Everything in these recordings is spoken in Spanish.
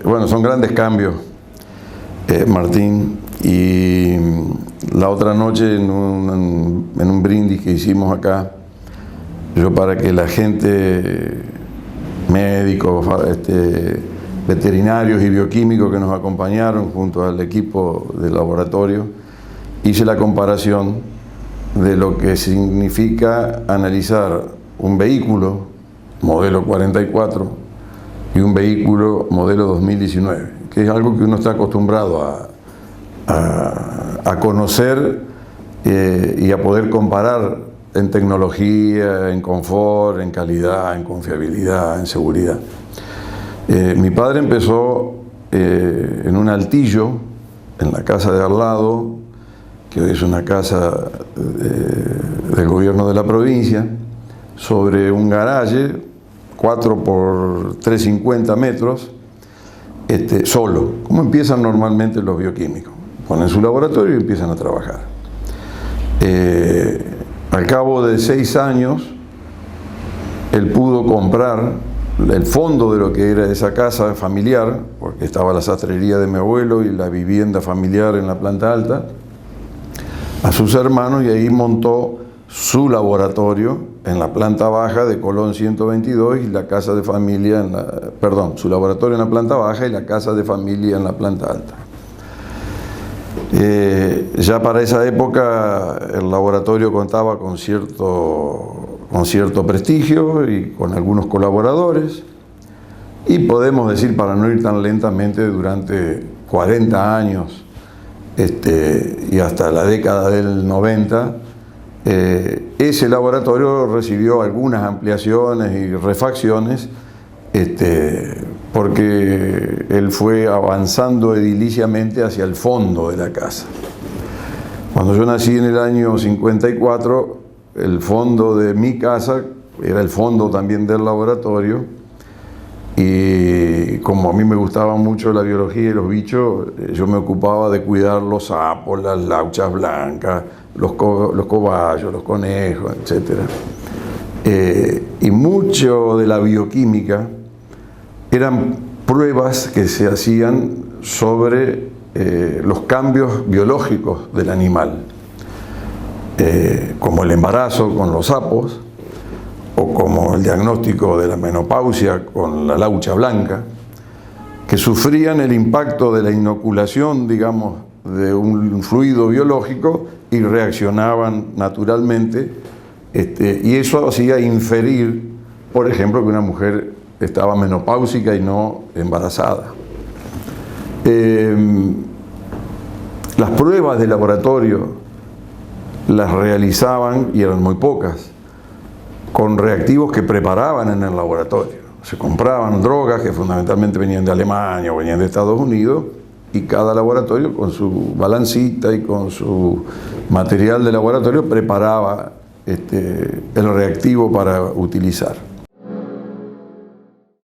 Bueno, son grandes cambios, Martín, y la otra noche en un brindis que hicimos acá, yo para que la gente, médicos, veterinarios y bioquímicos que nos acompañaron junto al equipo del laboratorio, hice la comparación de lo que significa analizar un vehículo modelo 44 y un vehículo modelo 2019, que es algo que uno está acostumbrado a conocer y a poder comparar en tecnología, en confort, en calidad, en confiabilidad, en seguridad. Mi padre empezó en un altillo, en la casa de al lado, que hoy es una casa del gobierno de la provincia, sobre un garaje, 4 por 350 metros, solo. ¿Cómo empiezan normalmente los bioquímicos? Ponen su laboratorio y empiezan a trabajar. Al cabo de 6 años, él pudo comprar el fondo de lo que era esa casa familiar, porque estaba la sastrería de mi abuelo y la vivienda familiar en la planta alta, a sus hermanos, y ahí montó su laboratorio en la planta baja de Colón 122 y la casa de familia, su laboratorio en la planta baja y la casa de familia en la planta alta. Ya para esa época el laboratorio contaba con cierto prestigio y con algunos colaboradores, y podemos decir, para no ir tan lentamente, durante 40 años y hasta la década del 90, ese laboratorio recibió algunas ampliaciones y refacciones, porque él fue avanzando ediliciamente hacia el fondo de la casa. Cuando yo nací en el año 54, el fondo de mi casa era el fondo también del laboratorio, y como a mí me gustaba mucho la biología y los bichos, yo me ocupaba de cuidar los sapos, las lauchas blancas, los cobayos, los conejos, etc. Y mucho de la bioquímica eran pruebas que se hacían sobre los cambios biológicos del animal, como el embarazo con los sapos, o como el diagnóstico de la menopausia con la laucha blanca, que sufrían el impacto de la inoculación, digamos, de un fluido biológico y reaccionaban naturalmente, y eso hacía inferir, por ejemplo, que una mujer estaba menopáusica y no embarazada. Las pruebas de laboratorio las realizaban, y eran muy pocas, con reactivos que preparaban en el laboratorio. Se compraban drogas que fundamentalmente venían de Alemania o venían de Estados Unidos, y cada laboratorio con su balancita y con su material de laboratorio preparaba el reactivo para utilizar.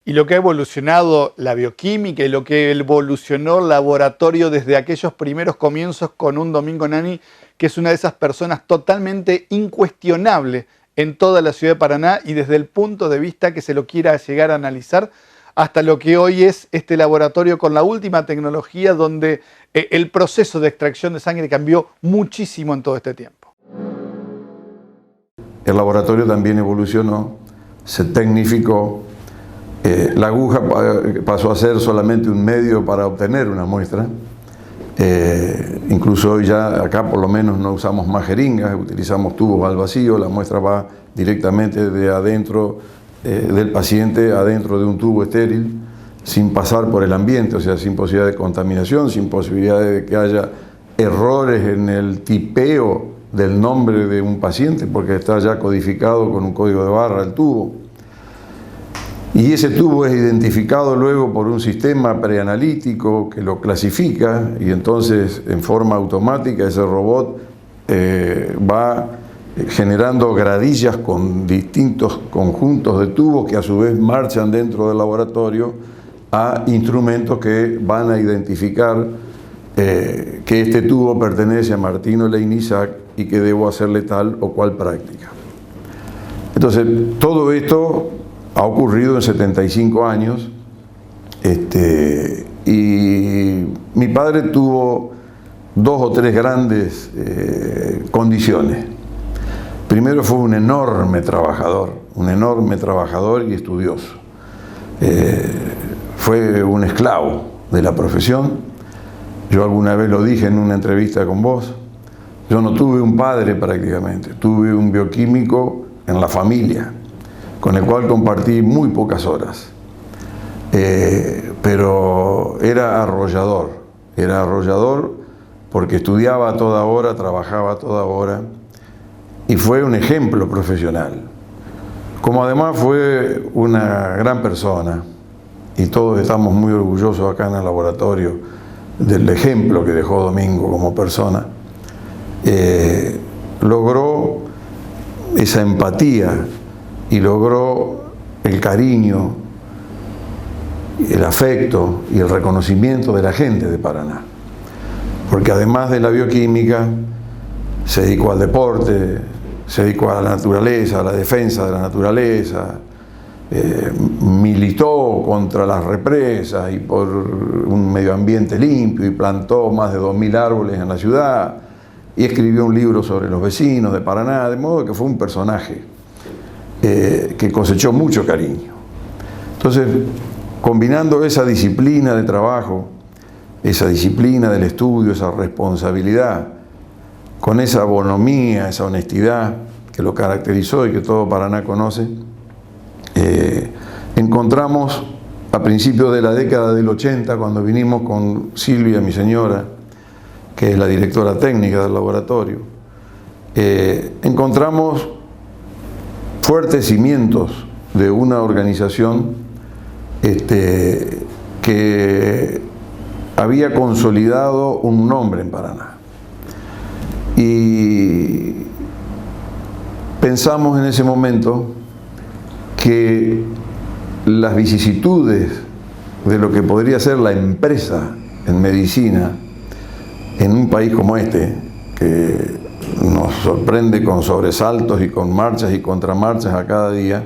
Y lo que ha evolucionado la bioquímica y lo que evolucionó el laboratorio desde aquellos primeros comienzos con un Domingo Nani, que es una de esas personas totalmente incuestionable en toda la ciudad de Paraná, y desde el punto de vista que se lo quiera llegar a analizar, hasta lo que hoy es este laboratorio con la última tecnología, donde el proceso de extracción de sangre cambió muchísimo en todo este tiempo. El laboratorio también evolucionó, se tecnificó, la aguja pasó a ser solamente un medio para obtener una muestra. Incluso hoy ya acá por lo menos no usamos más jeringas, utilizamos tubos al vacío, la muestra va directamente de adentro del paciente adentro de un tubo estéril, sin pasar por el ambiente, o sea, sin posibilidad de contaminación, sin posibilidad de que haya errores en el tipeo del nombre de un paciente, porque está ya codificado con un código de barra el tubo. Y ese tubo es identificado luego por un sistema preanalítico que lo clasifica, y entonces en forma automática ese robot va generando gradillas con distintos conjuntos de tubos que a su vez marchan dentro del laboratorio a instrumentos que van a identificar que este tubo pertenece a Martino Leinisac y que debo hacerle tal o cual práctica. Entonces, todo esto ha ocurrido en 75 años, Y mi padre tuvo dos o tres grandes condiciones. Primero, fue un enorme trabajador y estudioso. Fue un esclavo de la profesión. Yo alguna vez lo dije en una entrevista con vos. Yo no tuve un padre prácticamente, tuve un bioquímico en la familia, con el cual compartí muy pocas horas. Pero era arrollador porque estudiaba a toda hora, trabajaba a toda hora, y fue un ejemplo profesional. Como además fue una gran persona, y todos estamos muy orgullosos acá en el laboratorio del ejemplo que dejó Domingo como persona, logró esa empatía y logró el cariño, el afecto y el reconocimiento de la gente de Paraná. Porque además de la bioquímica, se dedicó al deporte, se dedicó a la naturaleza, a la defensa de la naturaleza, militó contra las represas y por un medio ambiente limpio y plantó más de 2000 árboles en la ciudad y escribió un libro sobre los vecinos de Paraná, de modo que fue un personaje que cosechó mucho cariño. Entonces, combinando esa disciplina de trabajo, esa disciplina del estudio, esa responsabilidad, con esa bonomía, esa honestidad que lo caracterizó y que todo Paraná conoce, encontramos a principios de la década del 80, cuando vinimos con Silvia, mi señora, que es la directora técnica del laboratorio, encontramos fuertes cimientos de una organización que había consolidado un nombre en Paraná. Y pensamos en ese momento que las vicisitudes de lo que podría ser la empresa en medicina en un país como este, que nos sorprende con sobresaltos y con marchas y contramarchas a cada día,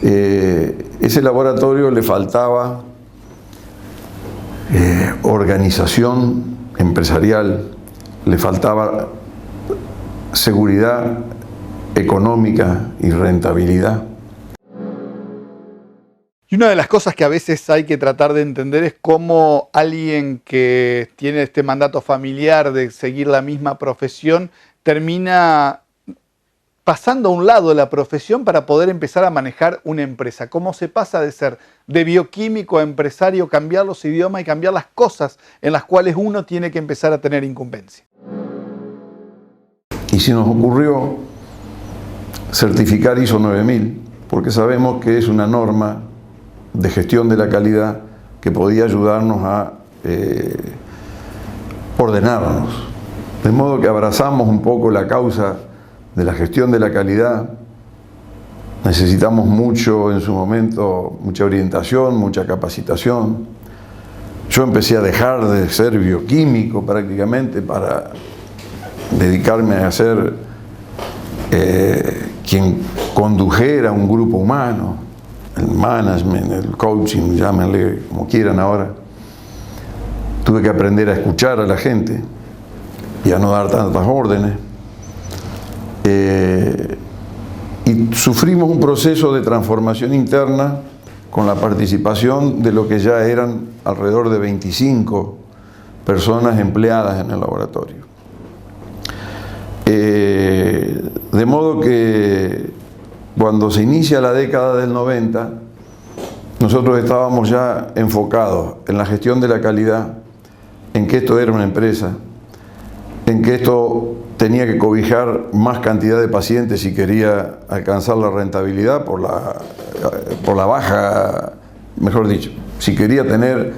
ese laboratorio le faltaba organización empresarial, le faltaba seguridad económica y rentabilidad. Y una de las cosas que a veces hay que tratar de entender es cómo alguien que tiene este mandato familiar de seguir la misma profesión termina pasando a un lado de la profesión para poder empezar a manejar una empresa. Cómo se pasa de ser de bioquímico a empresario, cambiar los idiomas y cambiar las cosas en las cuales uno tiene que empezar a tener incumbencia. Y se nos ocurrió certificar ISO 9000, porque sabemos que es una norma de gestión de la calidad que podía ayudarnos a ordenarnos. De modo que abrazamos un poco la causa de la gestión de la calidad. Necesitamos mucho en su momento, mucha orientación, mucha capacitación. Yo empecé a dejar de ser bioquímico prácticamente para dedicarme a ser quien condujera un grupo humano, el management, el coaching, llámenle como quieran ahora. Tuve que aprender a escuchar a la gente y a no dar tantas órdenes. Y sufrimos un proceso de transformación interna con la participación de lo que ya eran alrededor de 25 personas empleadas en el laboratorio. De modo que cuando se inicia la década del 90, nosotros estábamos ya enfocados en la gestión de la calidad, en que esto era una empresa, en que esto tenía que cobijar más cantidad de pacientes si quería alcanzar la rentabilidad por la baja, mejor dicho, si quería tener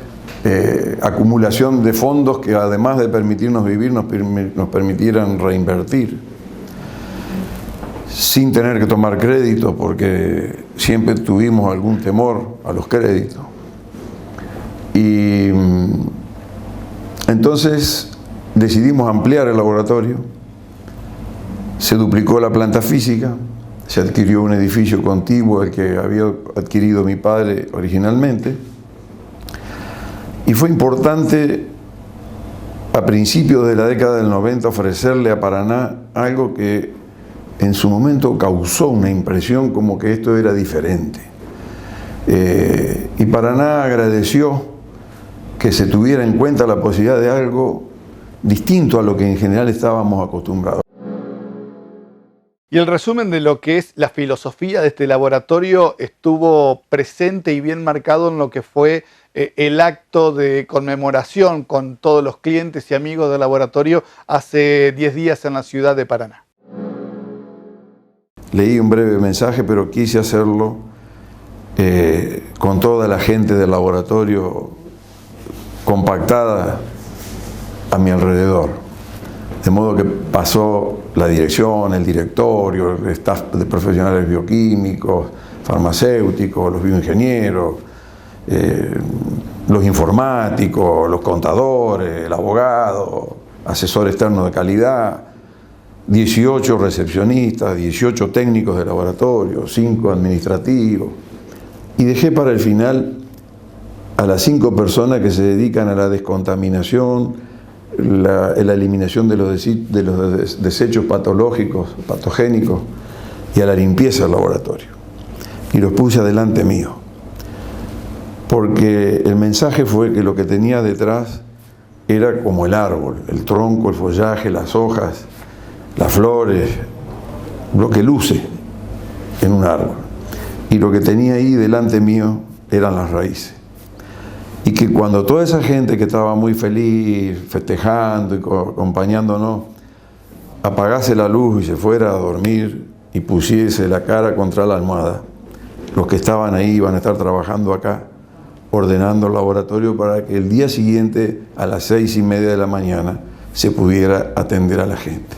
acumulación de fondos que además de permitirnos vivir, nos permitieran reinvertir, sin tener que tomar créditos, porque siempre tuvimos algún temor a los créditos. Y entonces decidimos ampliar el laboratorio, se duplicó la planta física, se adquirió un edificio contiguo al que había adquirido mi padre originalmente, Y fue importante a principios de la década del 90 ofrecerle a Paraná algo que en su momento causó una impresión como que esto era diferente. Y Paraná agradeció que se tuviera en cuenta la posibilidad de algo distinto a lo que en general estábamos acostumbrados. Y el resumen de lo que es la filosofía de este laboratorio estuvo presente y bien marcado en lo que fue el acto de conmemoración con todos los clientes y amigos del laboratorio hace 10 días en la ciudad de Paraná. Leí un breve mensaje, pero quise hacerlo con toda la gente del laboratorio compactada a mi alrededor. De modo que pasó la dirección, el directorio, el staff de profesionales bioquímicos, farmacéuticos, los bioingenieros, los informáticos, los contadores, el abogado, asesor externo de calidad, 18 recepcionistas, 18 técnicos de laboratorio, 5 administrativos. Y dejé para el final a las 5 personas que se dedican a la descontaminación, la eliminación de los desechos patológicos, patogénicos y a la limpieza del laboratorio. Y los puse adelante mío. Porque el mensaje fue que lo que tenía detrás era como el árbol, el tronco, el follaje, las hojas, las flores, lo que luce en un árbol. Y lo que tenía ahí delante mío eran las raíces. Y que cuando toda esa gente que estaba muy feliz, festejando y acompañándonos, apagase la luz y se fuera a dormir y pusiese la cara contra la almohada, los que estaban ahí iban a estar trabajando acá, ordenando el laboratorio para que el día siguiente, a las 6:30 de la mañana, se pudiera atender a la gente.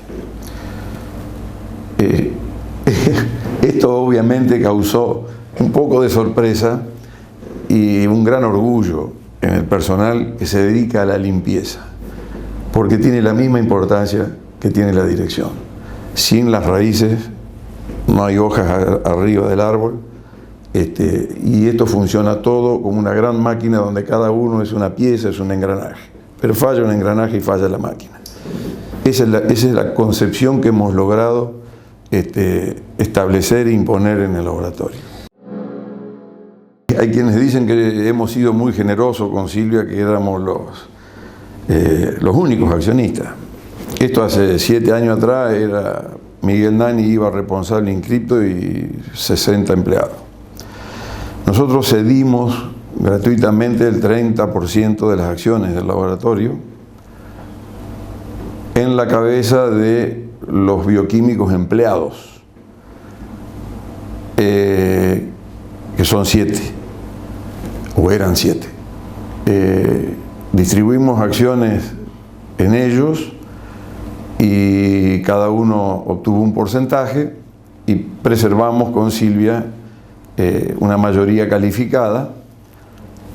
Esto obviamente causó un poco de sorpresa y un gran orgullo en el personal que se dedica a la limpieza, porque tiene la misma importancia que tiene la dirección. Sin las raíces no hay hojas arriba del árbol, y esto funciona todo como una gran máquina donde cada uno es una pieza, es un engranaje, pero falla un engranaje y falla la máquina. Esa es la concepción que hemos logrado establecer e imponer en el laboratorio. Hay quienes dicen que hemos sido muy generosos con Silvia, que éramos los únicos accionistas. Esto hace 7 años atrás era Miguel Nani, IVA responsable inscripto y 60 empleados. Nosotros cedimos gratuitamente el 30% de las acciones del laboratorio en la cabeza de los bioquímicos empleados, que son 7. O eran 7. Distribuimos acciones en ellos y cada uno obtuvo un porcentaje y preservamos con Silvia una mayoría calificada.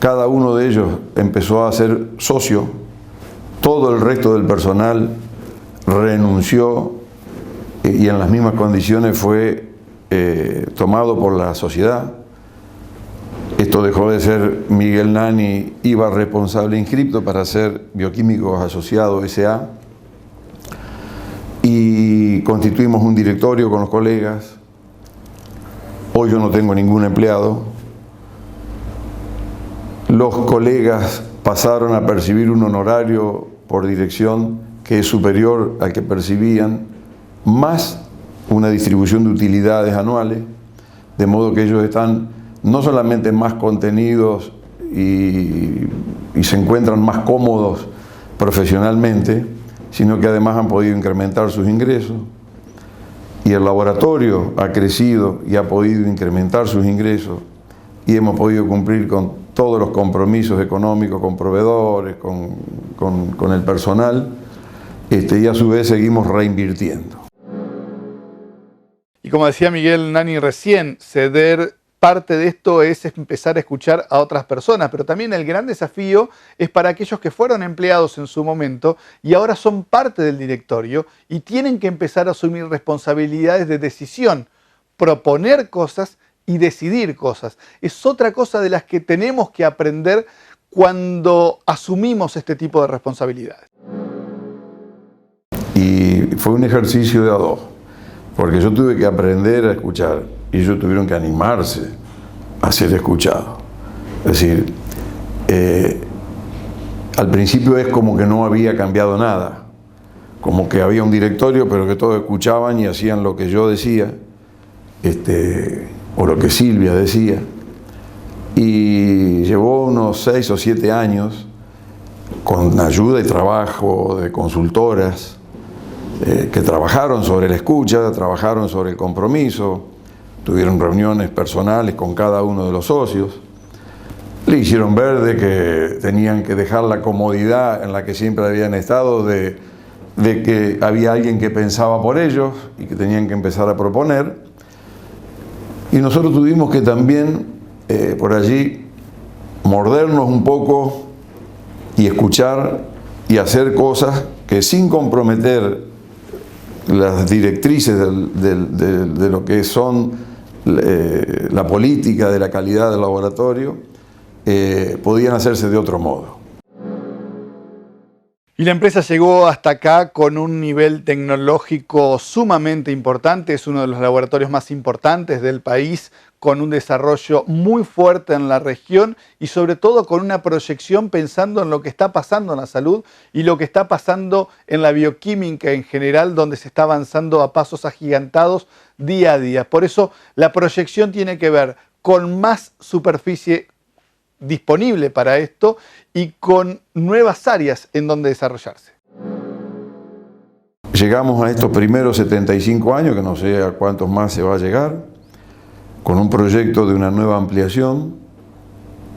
Cada uno de ellos empezó a ser socio, todo el resto del personal renunció y en las mismas condiciones fue tomado por la sociedad. Esto dejó de ser Miguel Nani, IVA responsable inscripto, para ser Bioquímicos Asociados S.A. Y constituimos un directorio con los colegas. Hoy yo no tengo ningún empleado. Los colegas pasaron a percibir un honorario por dirección que es superior al que percibían, más una distribución de utilidades anuales, de modo que ellos están no solamente más contenidos y se encuentran más cómodos profesionalmente, sino que además han podido incrementar sus ingresos. Y el laboratorio ha crecido y ha podido incrementar sus ingresos y hemos podido cumplir con todos los compromisos económicos con proveedores, con el personal, y a su vez seguimos reinvirtiendo. Y como decía Miguel Nani recién, ceder parte de esto es empezar a escuchar a otras personas, pero también el gran desafío es para aquellos que fueron empleados en su momento y ahora son parte del directorio y tienen que empezar a asumir responsabilidades de decisión, proponer cosas y decidir cosas. Es otra cosa de las que tenemos que aprender cuando asumimos este tipo de responsabilidades? Y fue un ejercicio de a dos, porque yo tuve que aprender a escuchar y ellos tuvieron que animarse a ser escuchados. Es decir, al principio es como que no había cambiado nada, como que había un directorio pero que todos escuchaban y hacían lo que yo decía, o lo que Silvia decía, y llevó unos 6 o 7 años con ayuda y trabajo de consultoras que trabajaron sobre la escucha, trabajaron sobre el compromiso, tuvieron reuniones personales con cada uno de los socios, le hicieron ver de que tenían que dejar la comodidad en la que siempre habían estado, de que había alguien que pensaba por ellos y que tenían que empezar a proponer. Y nosotros tuvimos que también por allí mordernos un poco y escuchar y hacer cosas que, sin comprometer las directrices de lo que son la política de la calidad del laboratorio, podían hacerse de otro modo. Y la empresa llegó hasta acá con un nivel tecnológico sumamente importante, es uno de los laboratorios más importantes del país, con un desarrollo muy fuerte en la región y sobre todo con una proyección pensando en lo que está pasando en la salud y lo que está pasando en la bioquímica en general, donde se está avanzando a pasos agigantados día a día. Por eso la proyección tiene que ver con más superficie disponible para esto y con nuevas áreas en donde desarrollarse. Llegamos a estos primeros 75 años, que no sé a cuántos más se va a llegar, con un proyecto de una nueva ampliación.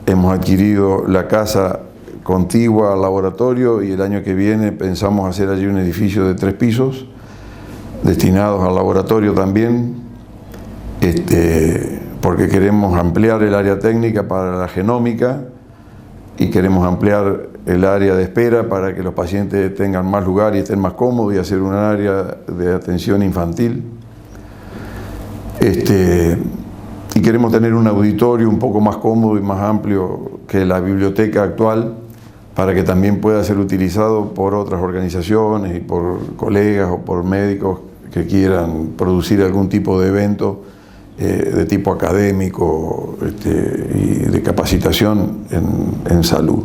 Hemos adquirido la casa contigua al laboratorio y el año que viene pensamos hacer allí un edificio de 3 pisos destinados al laboratorio también, porque queremos ampliar el área técnica para la genómica y queremos ampliar el área de espera para que los pacientes tengan más lugar y estén más cómodos, y hacer un área de atención infantil. Y queremos tener un auditorio un poco más cómodo y más amplio que la biblioteca actual, para que también pueda ser utilizado por otras organizaciones y por colegas o por médicos que quieran producir algún tipo de evento de tipo académico y de capacitación en salud.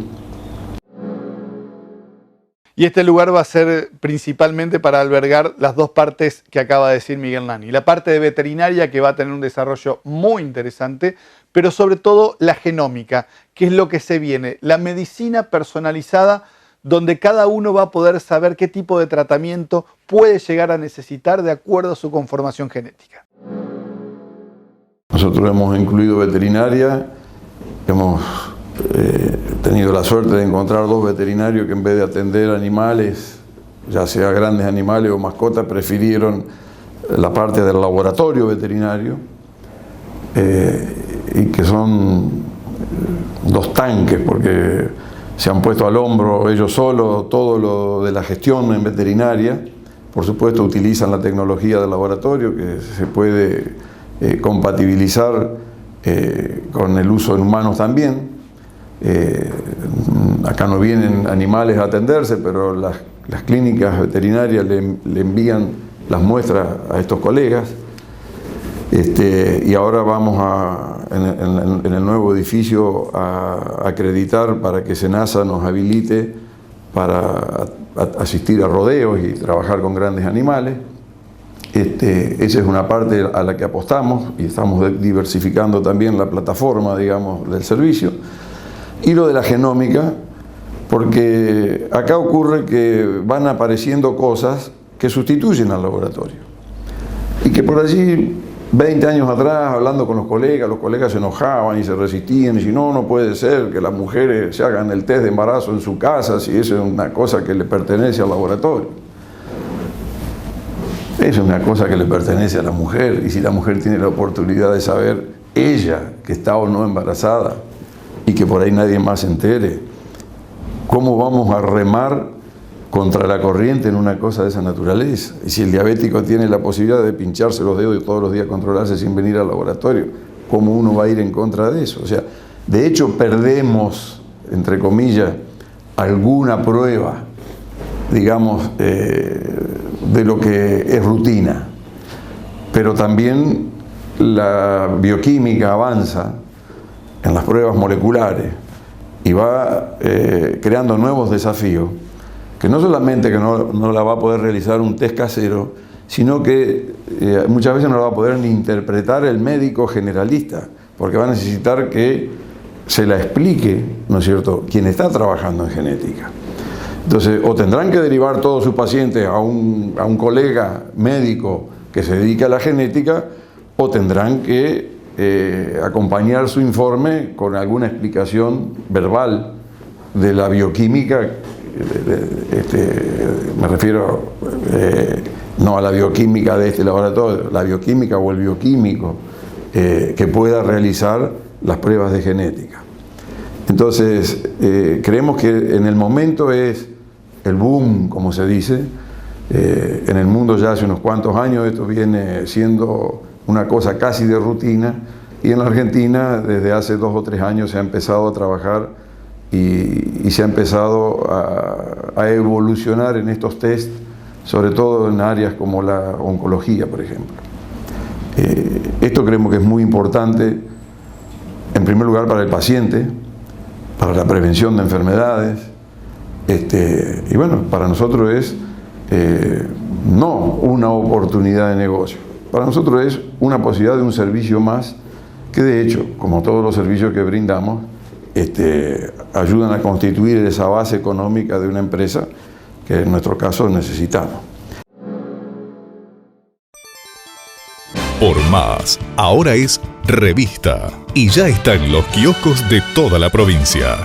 Y este lugar va a ser principalmente para albergar las dos partes que acaba de decir Miguel Nani. La parte de veterinaria, que va a tener un desarrollo muy interesante, pero sobre todo la genómica, que es lo que se viene, la medicina personalizada, donde cada uno va a poder saber qué tipo de tratamiento puede llegar a necesitar de acuerdo a su conformación genética. Nosotros hemos incluido veterinaria, hemos tenido la suerte de encontrar 2 veterinarios que, en vez de atender animales, ya sea grandes animales o mascotas, prefirieron la parte del laboratorio veterinario, y que son 2 tanques, porque se han puesto al hombro ellos solos todo lo de la gestión en veterinaria. Por supuesto, utilizan la tecnología del laboratorio, que se puede compatibilizar con el uso en humanos también. Acá no vienen animales a atenderse, pero las clínicas veterinarias le envían las muestras a estos colegas. Y ahora vamos en el nuevo edificio a acreditar para que SENASA nos habilite para asistir a rodeos y trabajar con grandes animales. Esa es una parte a la que apostamos, y estamos diversificando también la plataforma, digamos, del servicio. Y lo de la genómica, porque acá ocurre que van apareciendo cosas que sustituyen al laboratorio. Y que por allí, 20 años atrás, hablando con los colegas se enojaban y se resistían, y si no puede ser que las mujeres se hagan el test de embarazo en su casa, si eso es una cosa que le pertenece al laboratorio. Es una cosa que le pertenece a la mujer, y si la mujer tiene la oportunidad de saber ella que está o no embarazada y que por ahí nadie más se entere, ¿cómo vamos a remar contra la corriente en una cosa de esa naturaleza? Y si el diabético tiene la posibilidad de pincharse los dedos y todos los días controlarse sin venir al laboratorio, ¿cómo uno va a ir en contra de eso? O sea, de hecho perdemos entre comillas, alguna prueba, digamos, de lo que es rutina. Pero también la bioquímica avanza en las pruebas moleculares y va creando nuevos desafíos, que no solamente que no la va a poder realizar un test casero, sino que muchas veces no la va a poder ni interpretar el médico generalista, porque va a necesitar que se la explique, ¿no es cierto?, quien está trabajando en genética. Entonces, o tendrán que derivar todos sus pacientes a un colega médico que se dedica a la genética, o tendrán que acompañar su informe con alguna explicación verbal de la bioquímica, me refiero no a la bioquímica de este laboratorio, la bioquímica o el bioquímico que pueda realizar las pruebas de genética. Entonces, creemos que en el momento es el boom, como se dice. En el mundo ya hace unos cuantos años esto viene siendo una cosa casi de rutina, y en la Argentina desde hace 2 o 3 años se ha empezado a trabajar y se ha empezado a evolucionar en estos test, sobre todo en áreas como la oncología, por ejemplo. Esto creemos que es muy importante, en primer lugar para el paciente, para la prevención de enfermedades, y bueno, para nosotros es no una oportunidad de negocio, para nosotros es una posibilidad de un servicio más que, de hecho, como todos los servicios que brindamos, ayudan a constituir esa base económica de una empresa que en nuestro caso necesitamos. Por Más, ahora es revista y ya está en los kioscos de toda la provincia.